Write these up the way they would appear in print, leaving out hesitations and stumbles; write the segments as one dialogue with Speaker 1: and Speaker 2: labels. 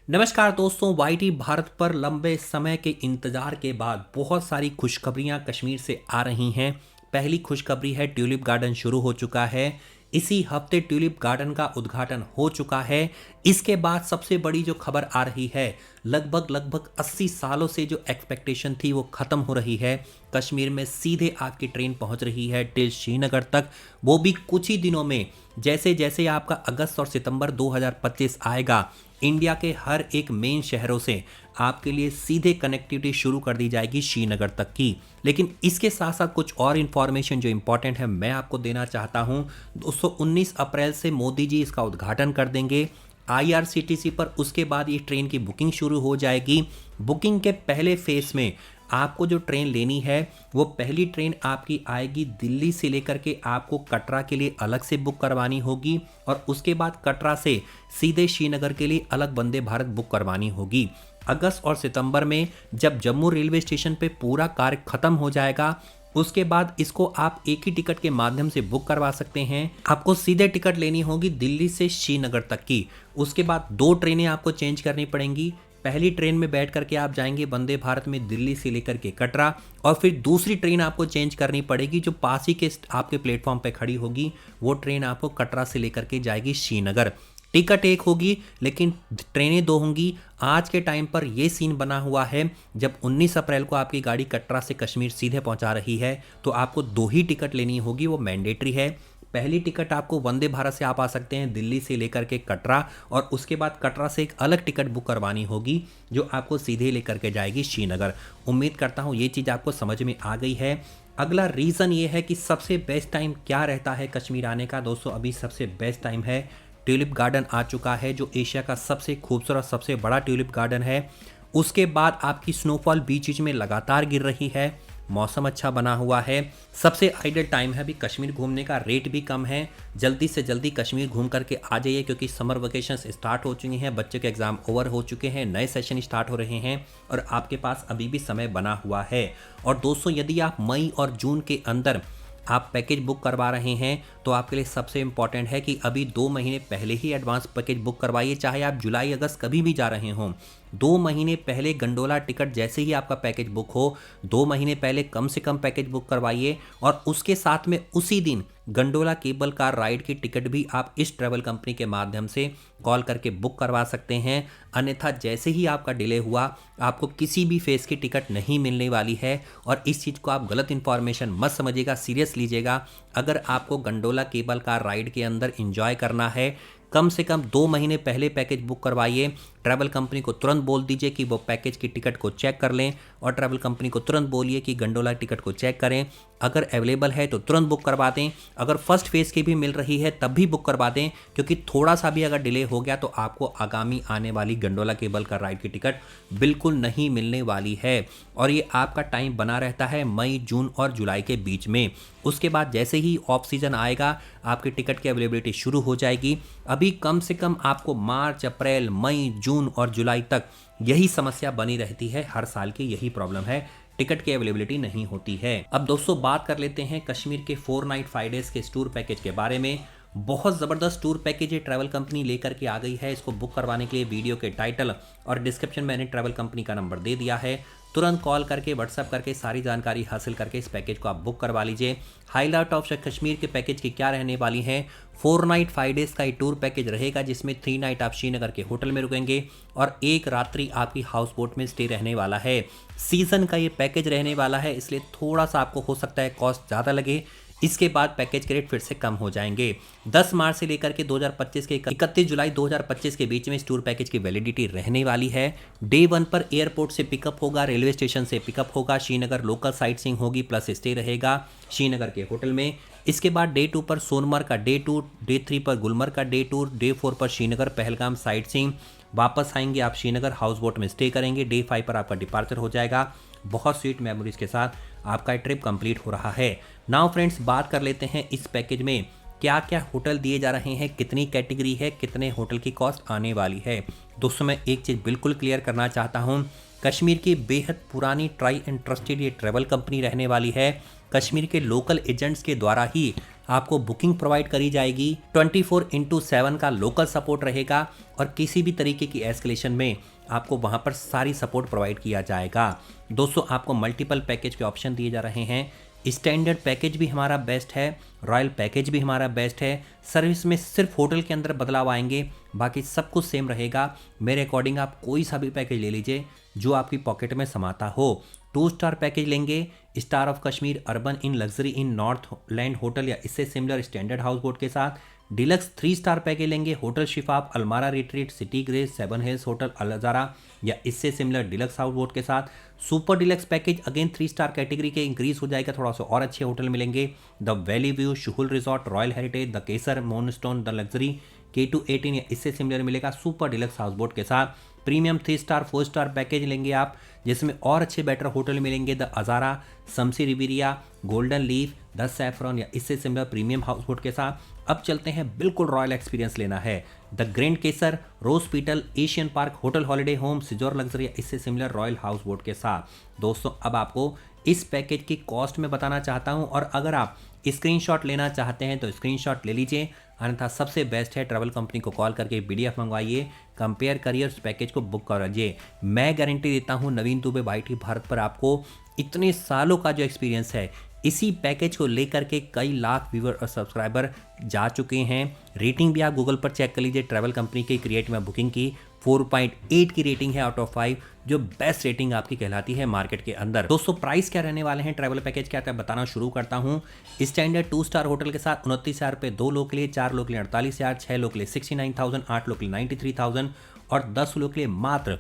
Speaker 1: नमस्कार दोस्तों, वाईटी भारत पर लंबे समय के इंतजार के बाद बहुत सारी खुशखबरियां कश्मीर से आ रही हैं। पहली खुशखबरी है, ट्यूलिप गार्डन शुरू हो चुका है। इसी हफ्ते ट्यूलिप गार्डन का उद्घाटन हो चुका है। इसके बाद सबसे बड़ी जो खबर आ रही है, लगभग 80 सालों से जो एक्सपेक्टेशन थी वो खत्म हो रही है। कश्मीर में सीधे आपकी ट्रेन पहुंच रही है टिल श्रीनगर तक, वो भी कुछ ही दिनों में। जैसे जैसे आपका अगस्त और सितंबर 2025 आएगा, इंडिया के हर एक मेन शहरों से आपके लिए सीधे कनेक्टिविटी शुरू कर दी जाएगी श्रीनगर तक की। लेकिन इसके साथ साथ कुछ और इन्फॉर्मेशन जो इंपॉर्टेंट है मैं आपको देना चाहता हूं। 19 अप्रैल से मोदी जी इसका उद्घाटन कर देंगे आईआरसीटीसी पर। उसके बाद ये ट्रेन की बुकिंग शुरू हो जाएगी। बुकिंग के पहले फेज में आपको जो ट्रेन लेनी है, वो पहली ट्रेन आपकी आएगी दिल्ली से लेकर के आपको कटरा के लिए अलग से बुक करवानी होगी, और उसके बाद कटरा से सीधे श्रीनगर के लिए अलग वंदे भारत बुक करवानी होगी। अगस्त और सितंबर में जब जम्मू रेलवे स्टेशन पे पूरा कार्य खत्म हो जाएगा, उसके बाद इसको आप एक ही टिकट के माध्यम से बुक करवा सकते हैं। आपको सीधे टिकट लेनी होगी दिल्ली से श्रीनगर तक की। उसके बाद 2 ट्रेनें आपको चेंज करनी पड़ेंगी। पहली ट्रेन में बैठ करके आप जाएंगे वंदे भारत में दिल्ली से लेकर के कटरा, और फिर दूसरी ट्रेन आपको चेंज करनी पड़ेगी जो पास ही के आपके प्लेटफॉर्म पे खड़ी होगी। वो ट्रेन आपको कटरा से लेकर के जाएगी श्रीनगर। टिकट एक होगी लेकिन ट्रेनें 2 होंगी। आज के टाइम पर यह सीन बना हुआ है, जब 19 अप्रैल को आपकी गाड़ी कटरा से कश्मीर सीधे पहुंचा रही है तो आपको 2 ही टिकट लेनी होगी, वो मैंडेटरी है। पहली टिकट आपको वंदे भारत से आप आ सकते हैं दिल्ली से लेकर के कटरा, और उसके बाद कटरा से एक अलग टिकट बुक करवानी होगी जो आपको सीधे लेकर के जाएगी श्रीनगर। उम्मीद करता हूँ ये चीज़ आपको समझ में आ गई है। अगला रीज़न ये है कि सबसे बेस्ट टाइम क्या रहता है कश्मीर आने का। दोस्तों, अभी सबसे बेस्ट टाइम है, ट्यूलिप गार्डन आ चुका है जो एशिया का सबसे खूबसूरत सबसे बड़ा ट्यूलिप गार्डन है। उसके बाद आपकी स्नोफॉल बीचेज में लगातार गिर रही है, मौसम अच्छा बना हुआ है, सबसे आइडियल टाइम है। अभी कश्मीर घूमने का रेट भी कम है। जल्दी से जल्दी कश्मीर घूम करके आ जाइए, क्योंकि समर वेकेशंस स्टार्ट हो चुकी हैं, बच्चों के एग्जाम ओवर हो चुके हैं, नए सेशन स्टार्ट हो रहे हैं और आपके पास अभी भी समय बना हुआ है। और दोस्तों, यदि आप मई और जून के अंदर आप पैकेज बुक करवा रहे हैं तो आपके लिए सबसे इंपॉर्टेंट है कि अभी 2 महीने पहले ही एडवांस पैकेज बुक करवाइए। चाहे आप जुलाई अगस्त कभी भी जा रहे हों, 2 महीने पहले गंडोला टिकट जैसे ही आपका पैकेज बुक हो, 2 महीने पहले कम से कम पैकेज बुक करवाइए। और उसके साथ में उसी दिन गंडोला केबल कार राइड की टिकट भी आप इस ट्रैवल कंपनी के माध्यम से कॉल करके बुक करवा सकते हैं। अन्यथा जैसे ही आपका डिले हुआ, आपको किसी भी फेज की टिकट नहीं मिलने वाली है। और इस चीज़ को आप गलत इन्फॉर्मेशन मत समझिएगा, सीरियस लीजिएगा। अगर आपको गंडोला केबल कार राइड के अंदर एंजॉय करना है, कम से कम 2 महीने पहले पैकेज बुक करवाइए। ट्रैवल कंपनी को तुरंत बोल दीजिए कि वो पैकेज की टिकट को चेक कर लें, और ट्रैवल कंपनी को तुरंत बोलिए कि गंडोला टिकट को चेक करें। अगर अवेलेबल है तो तुरंत बुक करवा दें। अगर फर्स्ट फेज की भी मिल रही है तब भी बुक करवा दें, क्योंकि थोड़ा सा भी अगर डिले हो गया तो आपको आगामी आने वाली गंडोला केबल कार राइड की टिकट बिल्कुल नहीं मिलने वाली है। और ये आपका टाइम बना रहता है मई, जून और जुलाई के बीच में। उसके बाद जैसे ही ऑफ सीजन आएगा, आपकी टिकट की अवेलेबिलिटी शुरू हो जाएगी। अभी कम से कम आपको मार्च, अप्रैल, मई, जून और जुलाई तक यही समस्या बनी रहती है। हर साल की यही प्रॉब्लम है, टिकट की अवेलेबिलिटी नहीं होती है। अब दोस्तों, बात कर लेते हैं कश्मीर के 4 नाइट 5 डेज के टूर पैकेज के बारे में। बहुत ज़बरदस्त टूर पैकेज ये ट्रैवल कंपनी लेकर के आ गई है। इसको बुक करवाने के लिए वीडियो के टाइटल और डिस्क्रिप्शन में मैंने ट्रैवल कंपनी का नंबर दे दिया है। तुरंत कॉल करके, व्हाट्सएप करके सारी जानकारी हासिल करके इस पैकेज को आप बुक करवा लीजिए। हाईलाइट ऑफ कश्मीर के पैकेज की क्या रहने वाली है, 4 नाइट 5 डेज का ये टूर पैकेज रहेगा, जिसमें 3 नाइट आप श्रीनगर के होटल में रुकेंगे और 1 रात्रि आपकी हाउस बोट में स्टे रहने वाला है। सीजन का ये पैकेज रहने वाला है, इसलिए थोड़ा सा आपको हो सकता है कॉस्ट ज़्यादा लगे। इसके बाद पैकेज के रेट फिर से कम हो जाएंगे। 10 मार्च से लेकर के 2025 के 31 जुलाई 2025 के बीच में इस टूर पैकेज की वैलिडिटी रहने वाली है। डे 1 पर एयरपोर्ट से पिकअप होगा, रेलवे स्टेशन से पिकअप होगा, श्रीनगर लोकल साइट सीइंग होगी, प्लस स्टे रहेगा श्रीनगर के होटल में। इसके बाद डे 2 पर सोनमर्ग का डे 2, डे 3 पर गुलमर्ग का डे 2, डे 4 पर श्रीनगर पहलगाम साइट सीइंग। वापस आएंगे आप श्रीनगर, हाउस बोट में स्टे करेंगे। डे 5 पर आपका डिपार्चर हो जाएगा। बहुत स्वीट मेमोरीज के साथ आपका ट्रिप कंप्लीट हो रहा है। नाउ फ्रेंड्स, बात कर लेते हैं इस पैकेज में क्या क्या होटल दिए जा रहे हैं, कितनी कैटेगरी है, कितने होटल की कॉस्ट आने वाली है। दोस्तों, मैं एक चीज़ बिल्कुल क्लियर करना चाहता हूं, कश्मीर की बेहद पुरानी ट्राई एंड ट्रस्टेड ये ट्रैवल कंपनी रहने वाली है। कश्मीर के लोकल एजेंट्स के द्वारा ही आपको बुकिंग प्रोवाइड करी जाएगी, 24/7 का लोकल सपोर्ट रहेगा और किसी भी तरीके की एस्केलेशन में आपको वहां पर सारी सपोर्ट प्रोवाइड किया जाएगा। दोस्तों आपको मल्टीपल पैकेज के ऑप्शन दिए जा रहे हैं। स्टैंडर्ड पैकेज भी हमारा बेस्ट है, रॉयल पैकेज भी हमारा बेस्ट है। सर्विस में सिर्फ होटल के अंदर बदलाव आएंगे, बाकी सब कुछ सेम रहेगा। मेरे अकॉर्डिंग आप कोई सा भी पैकेज ले लीजिए जो आपकी पॉकेट में समाता हो। 2 स्टार पैकेज लेंगे, star of Kashmir urban inn luxury inn north land hotel या इससे सिमिलर स्टैंडर्ड हाउस बोट के साथ। डिलक्स 3 स्टार पैकेज लेंगे, होटल शिफाफ अल्मारा retreat city grace 7 hills hotel अल हज़ारा या इससे सिमिलर डिलक्स हाउस बोट के साथ। Super deluxe package again 3 star category के इंक्रीज हो जाएगा, थोड़ा सा और अच्छे होटल मिलेंगे। The valley view, शुहुल resort, royal heritage, the Kesar, moonstone, the luxury K218 या इससे सिमिलर मिलेगा सुपर डिलक्स हाउस बोट के साथ। प्रीमियम 3 स्टार 4 स्टार पैकेज लेंगे आप, जिसमें और अच्छे बेटर होटल मिलेंगे, द अजारा, समसी riviera, golden leaf, the saffron या इससे सिमिलर प्रीमियम हाउस बोट के साथ। अब चलते हैं बिल्कुल रॉयल एक्सपीरियंस लेना है, the grand Kesar, rose petal, Asian park, hotel holiday home, सिजोर लग्जरी या इससे सिमिलर रॉयल हाउस बोट के साथ। दोस्तों अब आपको इस पैकेज की कॉस्ट में बताना चाहता हूं, और अगर आप स्क्रीनशॉट लेना चाहते हैं तो स्क्रीनशॉट ले लीजिए, अन्यथा सबसे बेस्ट है ट्रैवल कंपनी को कॉल करके PDF मंगवाइए, कंपेयर करिए, उस पैकेज को बुक कराइए। मैं गारंटी देता हूं नवीन दुबे YT भारत पर आपको इतने सालों का जो एक्सपीरियंस है, इसी पैकेज को लेकर के कई लाख व्यूअर और सब्सक्राइबर जा चुके हैं। रेटिंग भी आप गूगल पर चेक कर लीजिए, ट्रैवल कंपनी की क्रिएट में बुकिंग की 4.8 की रेटिंग है आउट ऑफ 5, जो बेस्ट रेटिंग आपकी कहलाती है मार्केट के अंदर। दोस्तों प्राइस क्या रहने वाले हैं, ट्रैवल पैकेज क्या है बताना शुरू करता हूं। स्टैंडर्ड 2 स्टार होटल के साथ 29,000 रुपये, 2 लोग के लिए, 4 लोग के लिए 48,000, 6 लोग के लिए 69,000, 8 लोग के लिए 93,000 और 10 लोग के लिए मात्र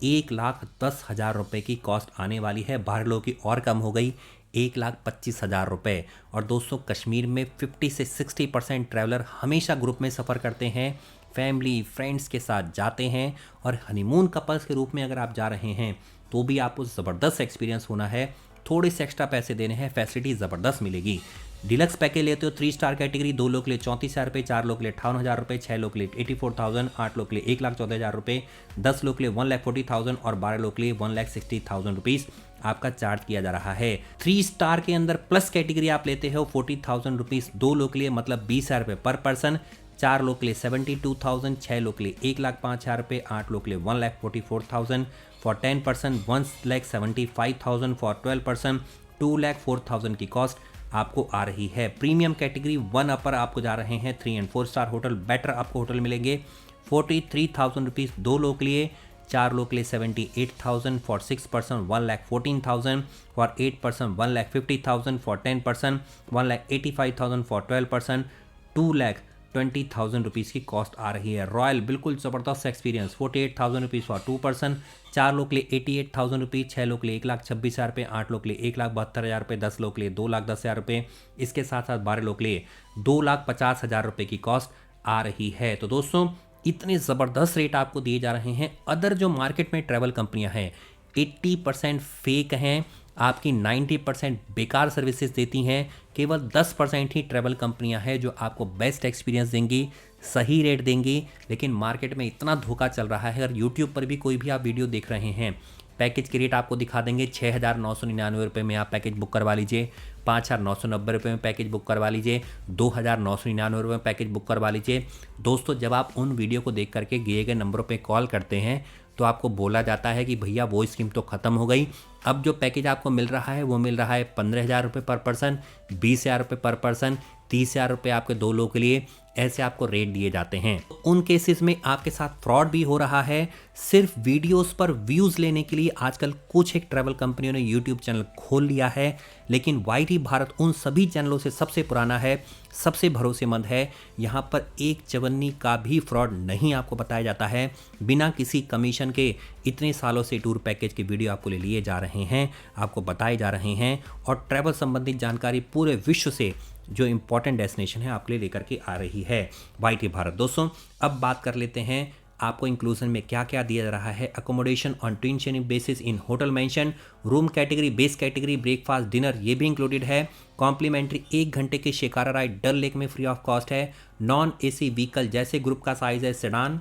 Speaker 1: 1,10,000 रुपये की कॉस्ट आने वाली है। 12 लोगों की और कम हो गई, 1,25,000 रुपये। और दोस्तों कश्मीर में 50 से 60% ट्रैवलर हमेशा ग्रुप में सफ़र करते हैं, फैमिली फ्रेंड्स के साथ जाते हैं, और हनीमून कपल्स के रूप में अगर आप जा रहे हैं तो भी आपको ज़बरदस्त एक्सपीरियंस होना है। थोड़े से एक्स्ट्रा पैसे देने हैं, फैसिलिटी ज़बरदस्त मिलेगी। डिलक्स पैकेज लेते हो 3 स्टार कैटेगरी, 2 लोग के लिए 34,000 रुपये, 4 लोग के लिए 58,000 रुपये, 6 लोग के लिए 84,000, 8 लोग के लिए 1,14,000 रुपये, 10 लोग के लिए 1,40,000 और 12 लोग के लिए 1,60,000 रुपीज़ आपका चार्ज किया जा रहा है। 3 स्टार के अंदर प्लस कैटेगरी आप लेते हो 40,000 रुपीज़, 2 लोग के लिए मतलब 20,000 रुपये पर पर्सन, 4 लोग के लिए 72,000, 6 लोग के लिए 1,05,000 रुपये, 8 लोग के लिए 1,44,000 फॉर 10 पर्सन, 1,75,000 फॉर 12 पर्सन, 2,04,000 की कॉस्ट आपको आ रही है। प्रीमियम कैटेगरी 1 अपर आपको जा रहे हैं 3 एंड 4 स्टार होटल, बेटर आपको होटल मिलेंगे 43,000 रुपीज़, 2 लोग के लिए, 4 लोग के लिए 78,000 for 6 person, 1,14,000 for 8 person, 1,50,000 for 10 person, 1,85,000 for 12 person, 2,20,000 rupees की कॉस्ट आ रही है। रॉयल बिल्कुल ज़बरदस्त एक्सपीरियंस, 48,000 रुपीज़ फॉर 2 पर्सन, 4 लोग के लिए 88,000 रुपीज़, 6 लोग के लिए 1,26,000 रुपये, 8 लोग के लिए 1,72,000 रुपये, 10 लोग के लिए 2,10,000 रुपये, इसके साथ साथ 12 लोग के लिए 2,50,000 रुपये की कॉस्ट आ रही है। तो दोस्तों इतने ज़बरदस्त रेट आपको दिए जा रहे हैं। अदर जो मार्केट में ट्रैवल कंपनियां हैं 80% फेक हैं, आपकी 90% बेकार सर्विसेज देती हैं, केवल 10% ही ट्रैवल कंपनियां हैं जो आपको बेस्ट एक्सपीरियंस देंगी, सही रेट देंगी। लेकिन मार्केट में इतना धोखा चल रहा है, अगर यूट्यूब पर भी कोई भी आप वीडियो देख रहे हैं, पैकेज के रेट आपको दिखा देंगे 6,999 रुपये में आप पैकेज बुक करवा लीजिए, 5,990 रुपये में पैकेज बुक करवा लीजिए, 2,999 रुपये में पैकेज बुक करवा लीजिए। दोस्तों जब आप उन वीडियो को देख करके दिए गए नंबरों पे कॉल करते हैं तो आपको बोला जाता है कि भैया वो स्कीम तो ख़त्म हो गई, अब जो पैकेज आपको मिल रहा है वो मिल रहा है 15,000 रुपये पर पर्सन, 20,000 रुपये पर पर्सन, 30,000 रुपये आपके 2 लोगों के लिए, ऐसे आपको रेट दिए जाते हैं। उन केसेस में आपके साथ फ्रॉड भी हो रहा है। सिर्फ वीडियोस पर व्यूज़ लेने के लिए आजकल कुछ एक ट्रैवल कंपनियों ने यूट्यूब चैनल खोल लिया है, लेकिन YT भारत उन सभी चैनलों से सबसे पुराना है, सबसे भरोसेमंद है। यहाँ पर एक चवन्नी का भी फ्रॉड नहीं आपको बताया जाता है। बिना किसी कमीशन के इतने सालों से टूर पैकेज के वीडियो आपको ले लिए जा रहे हैं, आपको बताए जा रहे हैं, और ट्रैवल संबंधित जानकारी पूरे विश्व से जो इंपॉर्टेंट डेस्टिनेशन है आपके लिए लेकर के आ रही है YT भारत। दोस्तों अब बात कर लेते हैं आपको इंक्लूजन में क्या क्या दिया जा रहा है। Accommodation on twin sharing basis in hotel mention, room category, base category, breakfast, dinner ये भी इंक्लूडेड है। कॉम्प्लीमेंट्री 1 घंटे की शिकारा राइड डल लेक में फ्री ऑफ कॉस्ट है। नॉन AC व्हीकल जैसे ग्रुप का साइज है sedan,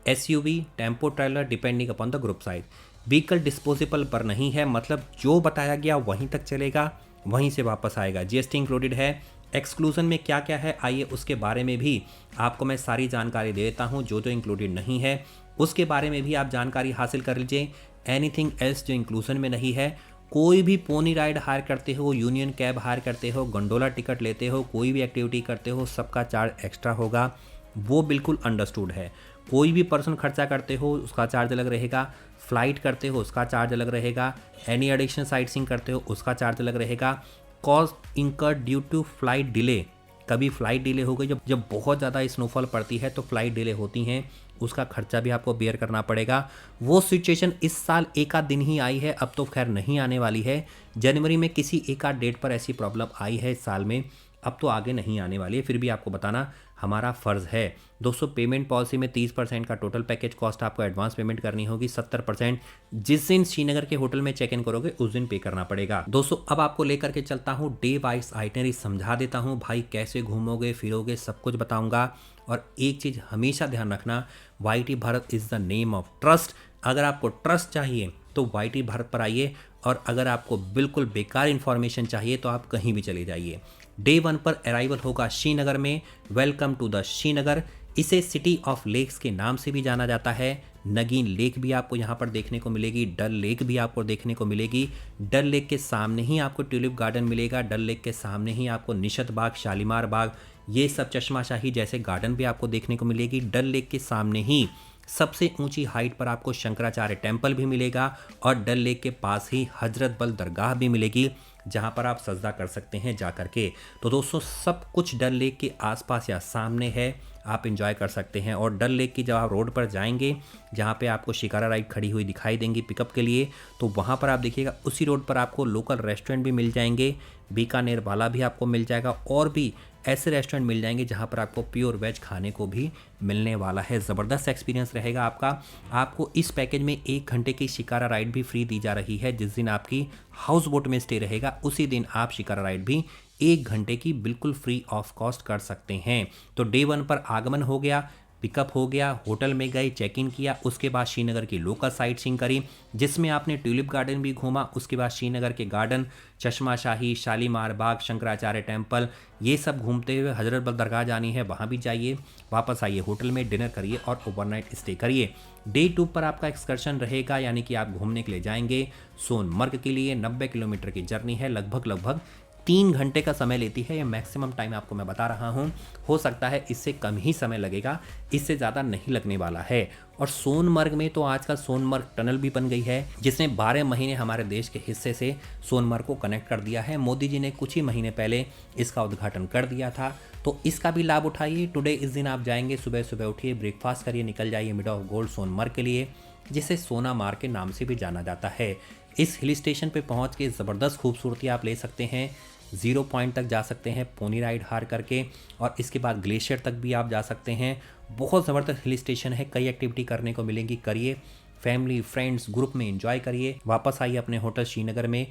Speaker 1: SUV, tempo trailer depending upon the group size. Vehicle disposable पर नहीं है, मतलब जो बताया गया वहीं तक चलेगा, वहीं से वापस आएगा। GST इंक्लूडेड है। एक्सक्लूजन में क्या क्या है, आइए उसके बारे में भी आपको मैं सारी जानकारी दे देता हूँ। जो जो इंक्लूडेड नहीं है उसके बारे में भी आप जानकारी हासिल कर लीजिए। एनीथिंग एल्स जो इंक्लूजन में नहीं है, कोई भी पोनी राइड हायर करते हो, यूनियन कैब हायर करते हो, गंडोला टिकट लेते हो, कोई भी एक्टिविटी करते हो, सबका चार्ज एक्स्ट्रा होगा, वो बिल्कुल अंडरस्टूड है। कोई भी पर्सन खर्चा करते हो उसका चार्ज अलग रहेगा, फ्लाइट करते हो उसका चार्ज अलग रहेगा, एनी एडिशनल साइट सीइंग करते हो उसका चार्ज अलग रहेगा। Cost incurred due to flight delay, कभी फ्लाइट डिले हो गई, जब जब बहुत ज़्यादा स्नोफॉल पड़ती है तो फ्लाइट डिले होती हैं, उसका खर्चा भी आपको बेयर करना पड़ेगा। वो सिचुएशन इस साल एक आध दिन ही आई है, अब तो खैर नहीं आने वाली है। जनवरी में किसी एक आध डेट पर ऐसी प्रॉब्लम आई है इस साल में, अब तो आगे नहीं आने वाली है, फिर भी आपको बताना हमारा फ़र्ज़ है। दोस्तों पेमेंट पॉलिसी में 30% का टोटल पैकेज कॉस्ट आपको एडवांस पेमेंट करनी होगी, 70% जिस दिन श्रीनगर के होटल में चेक इन करोगे उस दिन पे करना पड़ेगा। दोस्तों अब आपको लेकर के चलता हूँ डे वाइज आइटनरी, समझा देता हूँ भाई कैसे घूमोगे फिरोगे, सब कुछ बताऊँगा। और एक चीज़ हमेशा ध्यान रखना, YT Bharat is the name of trust. अगर आपको ट्रस्ट चाहिए तो YT भारत पर आइए, और अगर आपको बिल्कुल बेकार इन्फॉर्मेशन चाहिए तो आप कहीं भी चले जाइए। डे 1 पर अराइवल होगा श्रीनगर में। Welcome to the Srinagar. इसे सिटी ऑफ लेक्स के नाम से भी जाना जाता है। नगीन लेक भी आपको यहाँ पर देखने को मिलेगी, डल लेक भी आपको देखने को मिलेगी। डल लेक के सामने ही आपको ट्यूलिप गार्डन मिलेगा, डल लेक के सामने ही आपको निशत बाग, शालीमार बाग, ये सब चश्माशाही जैसे गार्डन भी आपको देखने को मिलेगी। डल लेक के सामने ही सबसे ऊंची हाइट पर आपको शंकराचार्य टेम्पल भी मिलेगा, और डल लेक के पास ही हजरत बल दरगाह भी मिलेगी, जहां पर आप सजदा कर सकते हैं जा कर के। तो दोस्तों सब कुछ डल लेक के आसपास या सामने है, आप इंजॉय कर सकते हैं। और डल लेक की जब आप रोड पर जाएंगे, जहाँ पे आपको शिकारा राइड खड़ी हुई दिखाई देंगी पिकअप के लिए, तो वहाँ पर आप देखिएगा उसी रोड पर आपको लोकल रेस्टोरेंट भी मिल जाएंगे, बीकानेर वाला भी आपको मिल जाएगा, और भी ऐसे रेस्टोरेंट मिल जाएंगे जहाँ पर आपको प्योर वेज खाने को भी मिलने वाला है। ज़बरदस्त एक्सपीरियंस रहेगा आपका। आपको इस पैकेज में 1 घंटे की शिकारा राइड भी फ्री दी जा रही है। जिस दिन आपकी हाउस बोट में स्टे रहेगा उसी दिन आप शिकारा राइड भी 1 घंटे की बिल्कुल फ्री ऑफ कॉस्ट कर सकते हैं। तो डे 1 पर आगमन हो गया, पिकअप हो गया, होटल में गए, चेक इन किया, उसके बाद श्रीनगर की लोकल साइट सीइंग करी, जिसमें आपने ट्यूलिप गार्डन भी घूमा, उसके बाद श्रीनगर के गार्डन, चश्माशाही, शालीमार बाग, शंकराचार्य टेम्पल, ये सब घूमते हुए हजरत बल दरगाह जानी है, वहाँ भी जाइए, वापस आइए, होटल में डिनर करिए और ओवरनाइट स्टे करिए। डे 2 पर आपका एक्सकर्शन रहेगा, यानी कि आप घूमने के लिए जाएंगे सोनमर्ग के लिए। 90 किलोमीटर की जर्नी है, लगभग 3 घंटे का समय लेती है, ये मैक्सिमम टाइम आपको मैं बता रहा हूँ। हो सकता है इससे कम ही समय लगेगा, इससे ज़्यादा नहीं लगने वाला है। और सोनमर्ग में तो आजकल सोनमर्ग टनल भी बन गई है, जिसने 12 महीने हमारे देश के हिस्से से सोनमर्ग को कनेक्ट कर दिया है। मोदी जी ने कुछ ही महीने पहले इसका उद्घाटन कर दिया था, तो इसका भी लाभ उठाइए। टुडे इस दिन आप जाएंगे, सुबह सुबह उठिए, ब्रेकफास्ट करिए, निकल जाइए मिड ऑफ गोल्ड सोनमर्ग के लिए, जिसे सोनामार्ग के नाम से भी जाना जाता है। इस हिल स्टेशन पर पहुँच के ज़बरदस्त खूबसूरती आप ले सकते हैं। 0 पॉइंट तक जा सकते हैं पोनी राइड हार करके, और इसके बाद ग्लेशियर तक भी आप जा सकते हैं। बहुत ज़बरदस्त हिल स्टेशन है, कई एक्टिविटी करने को मिलेंगी, करिए, फैमिली फ्रेंड्स ग्रुप में एंजॉय करिए, वापस आइए अपने होटल श्रीनगर में,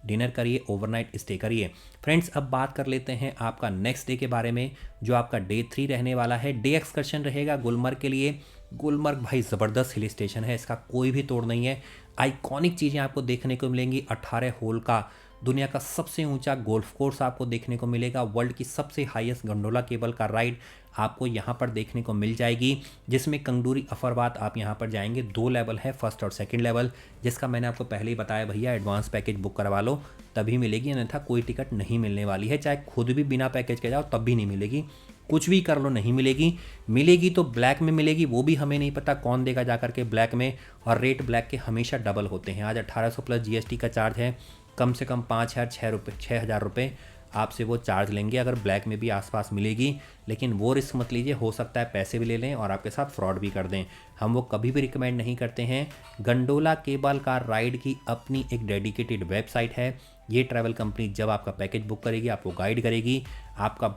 Speaker 1: डिनर करिए, ओवरनाइट स्टे करिए। फ्रेंड्स अब बात कर लेते हैं आपका नेक्स्ट डे के बारे में, जो आपका डे 3 रहने वाला है। डे एक्सकर्शन रहेगा गुलमर्ग के लिए। गुलमर्ग भाई ज़बरदस्त हिल स्टेशन है, इसका कोई भी तोड़ नहीं है। आइकॉनिक चीज़ें आपको देखने को मिलेंगी। 18 होल का दुनिया का सबसे ऊंचा गोल्फ कोर्स आपको देखने को मिलेगा। वर्ल्ड की सबसे हाईएस्ट गंडोला केबल का राइड आपको यहाँ पर देखने को मिल जाएगी, जिसमें कंगडूरी अफरवाद आप यहाँ पर जाएंगे। 2 लेवल है, फर्स्ट और सेकंड लेवल, जिसका मैंने आपको पहले ही बताया भैया एडवांस पैकेज बुक करवा लो तभी मिलेगी, अन्यथा कोई टिकट नहीं मिलने वाली है। चाहे खुद भी बिना पैकेज के जाओ तब भी नहीं मिलेगी, कुछ भी कर लो नहीं मिलेगी। मिलेगी तो ब्लैक में मिलेगी, वो भी हमें नहीं पता कौन देगा जा करके ब्लैक में, और रेट ब्लैक के हमेशा डबल होते हैं। आज 1800 प्लस GST का चार्ज है, कम से कम 6,000 रुपये आपसे वो चार्ज लेंगे अगर ब्लैक में भी आसपास मिलेगी। लेकिन वो रिस्क मत लीजिए, हो सकता है पैसे भी ले लें और आपके साथ फ्रॉड भी कर दें। हम वो कभी भी रिकमेंड नहीं करते हैं। गंडोला केबल कार राइड की अपनी एक डेडिकेटेड वेबसाइट है। ये ट्रैवल कंपनी जब आपका पैकेज बुक करेगी, आपको गाइड करेगी, आपका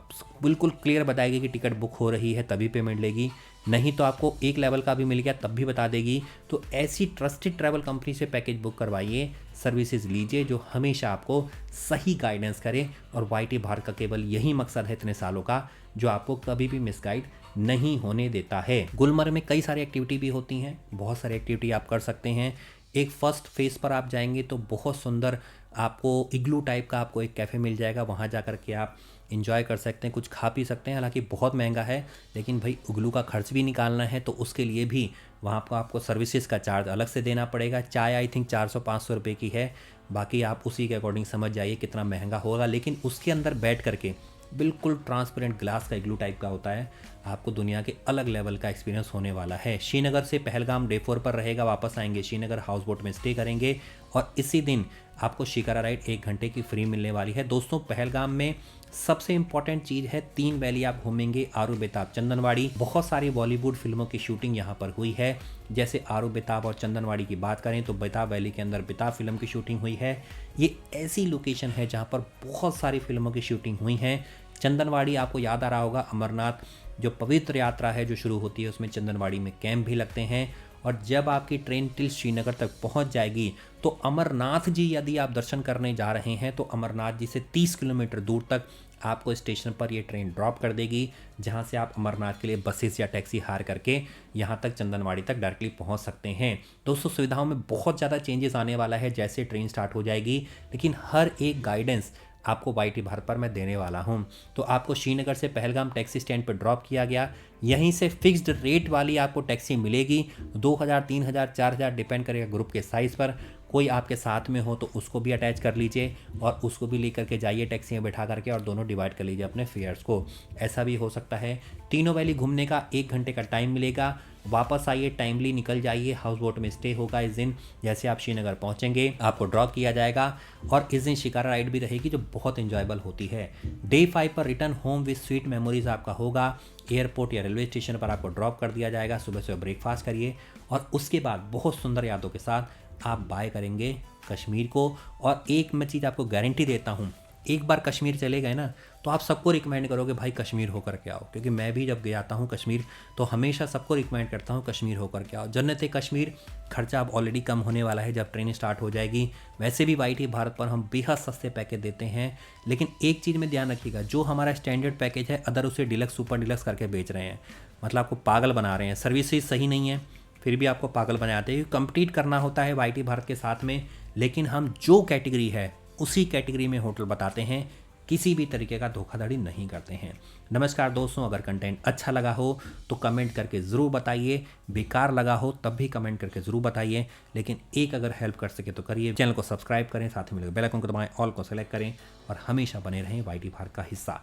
Speaker 1: बिल्कुल क्लियर बताएगी कि टिकट बुक हो रही है तभी पेमेंट लेगी, नहीं तो आपको 1 लेवल का भी मिल गया तब भी बता देगी। तो ऐसी ट्रस्टेड ट्रैवल कंपनी से पैकेज बुक करवाइए, सर्विसेज लीजिए जो हमेशा आपको सही गाइडेंस करे। और YT भारत का केवल यही मकसद है इतने सालों का, जो आपको कभी भी मिसगाइड नहीं होने देता है। गुलमर्ग में कई सारी एक्टिविटी भी होती हैं, बहुत सारी एक्टिविटी आप कर सकते हैं। एक फर्स्ट फेज़ पर आप जाएंगे तो बहुत सुंदर आपको इग्लू टाइप का आपको एक कैफ़े मिल जाएगा, वहाँ जा कर के आप इंजॉय कर सकते हैं, कुछ खा पी सकते हैं। हालांकि बहुत महंगा है, लेकिन भाई उगलू का खर्च भी निकालना है, तो उसके लिए भी वहाँ पर आपको सर्विसेज का चार्ज अलग से देना पड़ेगा। चाय आई थिंक 400-500 रुपये की है, बाकी आप उसी के अकॉर्डिंग समझ जाइए कितना महंगा होगा। लेकिन उसके अंदर बैठ करके बिल्कुल ट्रांसपेरेंट ग्लास का इग्लू टाइप का होता है, आपको दुनिया के अलग लेवल का एक्सपीरियंस होने वाला है। श्रीनगर से पहलगाम डे 4 पर रहेगा, वापस आएंगे श्रीनगर, हाउस बोट में स्टे करेंगे और इसी दिन आपको शिकारा राइड 1 घंटे की फ्री मिलने वाली है। दोस्तों पहलगाम में सबसे इंपॉर्टेंट चीज़ है 3 वैली आप घूमेंगे, आरू बेताब चंदनवाड़ी। बहुत सारी बॉलीवुड फिल्मों की शूटिंग यहाँ पर हुई है। जैसे आरू बेताब और चंदनवाड़ी की बात करें तो बेताब वैली के अंदर बेताब फिल्म की शूटिंग हुई है। ये ऐसी लोकेशन है जहाँ पर बहुत सारी फिल्मों की शूटिंग हुई हैं। चंदनवाड़ी आपको याद आ रहा होगा, अमरनाथ जो पवित्र यात्रा है जो शुरू होती है उसमें चंदनवाड़ी में कैंप भी लगते हैं। और जब आपकी ट्रेन टिल श्रीनगर तक पहुंच जाएगी तो अमरनाथ जी यदि आप दर्शन करने जा रहे हैं तो अमरनाथ जी से 30 किलोमीटर दूर तक आपको स्टेशन पर ये ट्रेन ड्रॉप कर देगी, जहां से आप अमरनाथ के लिए बसेस या टैक्सी हायर करके यहां तक चंदनवाड़ी तक डायरेक्टली पहुंच सकते हैं। दोस्तों सुविधाओं में बहुत ज़्यादा चेंजेस आने वाला है जैसे ट्रेन स्टार्ट हो जाएगी, लेकिन हर एक गाइडेंस आपको वाईटी भारत पर मैं देने वाला हूं। तो आपको श्रीनगर से पहलगाम टैक्सी स्टैंड पर ड्रॉप किया गया, यहीं से फिक्स्ड रेट वाली आपको टैक्सी मिलेगी। 2000, 3000, 4000 डिपेंड करेगा ग्रुप के साइज़ पर। कोई आपके साथ में हो तो उसको भी अटैच कर लीजिए और उसको भी लेकर के जाइए टैक्सी में बैठा करके और दोनों डिवाइड कर लीजिए अपने फेयर्स को। ऐसा भी हो सकता है। तीनों वैली घूमने का 1 घंटे का टाइम मिलेगा। वापस आइए, टाइमली निकल जाइए, हाउस बोट में स्टे होगा इस दिन। जैसे आप श्रीनगर पहुंचेंगे आपको ड्रॉप किया जाएगा और इस दिन शिकारा राइड भी रहेगी जो बहुत इंजॉयबल होती है। डे 5 पर return home with sweet memories आपका होगा। एयरपोर्ट या रेलवे स्टेशन पर आपको ड्रॉप कर दिया जाएगा। सुबह सुबह ब्रेकफास्ट करिए और उसके बाद बहुत सुंदर यादों के साथ आप बाय करेंगे कश्मीर को। और एक मैं चीज़ आपको गारंटी देता हूँ, एक बार कश्मीर चले गए ना तो आप सबको रिकमेंड करोगे भाई कश्मीर होकर के आओ, क्योंकि मैं भी जब जाता हूँ कश्मीर तो हमेशा सबको रिकमेंड करता हूँ कश्मीर होकर के आओ। जन्नत है कश्मीर। खर्चा अब ऑलरेडी कम होने वाला है जब ट्रेन स्टार्ट हो जाएगी। वैसे भी वाईटी भारत पर हम बेहद सस्ते पैकेज देते हैं, लेकिन एक चीज़ में ध्यान रखिएगा, जो हमारा स्टैंडर्ड पैकेज है अदर उसे डिलक्स सुपर डिलक्स करके बेच रहे हैं, मतलब आपको पागल बना रहे हैं। सर्विसेज सही नहीं है फिर भी आपको पागल बनाते हैं। कंप्लीट करना होता है वाईटी भारत के साथ में, लेकिन हम जो कैटेगरी है उसी कैटेगरी में होटल बताते हैं, किसी भी तरीके का धोखाधड़ी नहीं करते हैं। नमस्कार दोस्तों, अगर कंटेंट अच्छा लगा हो तो कमेंट करके ज़रूर बताइए, बेकार लगा हो तब भी कमेंट करके ज़रूर बताइए, लेकिन एक अगर हेल्प कर सके तो करिए, चैनल को सब्सक्राइब करें, साथ में बेल आइकन को दबाएं, ऑल को सेलेक्ट करें और हमेशा बने रहें वाईटी भारत का हिस्सा।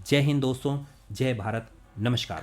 Speaker 1: जय हिंद दोस्तों, जय भारत, नमस्कार।